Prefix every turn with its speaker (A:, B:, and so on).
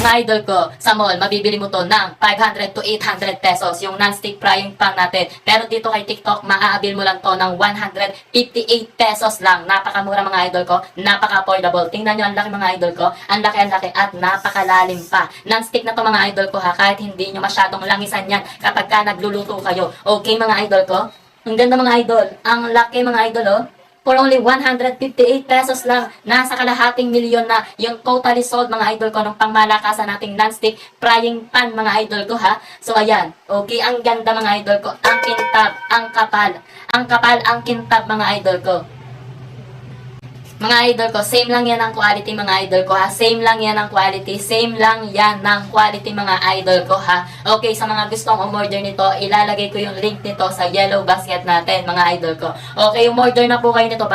A: Mga idol ko, sa mall, mabibili mo to ng 500 to 800 pesos, yung non-stick frying pan natin. Pero dito kay TikTok, maaabil mo lang to ng 158 pesos lang. Napakamura mga idol ko, napaka-affordable. Tingnan nyo, ang laki mga idol ko, ang laki at napakalalim pa. Non-stick na to mga idol ko ha, kahit hindi nyo masyadong langisan yan kapag ka nagluluto kayo. Okay mga idol ko? Ang ganda mga idol, ang laki mga idol oh. For only 158 pesos lang, nasa kalahating milyon na yung totally sold mga idol ko ng pangmalakasan nating non-stick frying pan mga idol ko ha. So ayan, okay, ang ganda mga idol ko, ang kintab, ang kapal, ang kintab mga idol ko. Mga idol ko, same lang yan ang quality mga idol ko ha. Same lang yan ang quality. Same lang yan ng quality mga idol ko ha. Okay, sa mga gustong umorder nito, ilalagay ko yung link nito sa yellow basket natin mga idol ko. Okay, umorder na po kayo nito.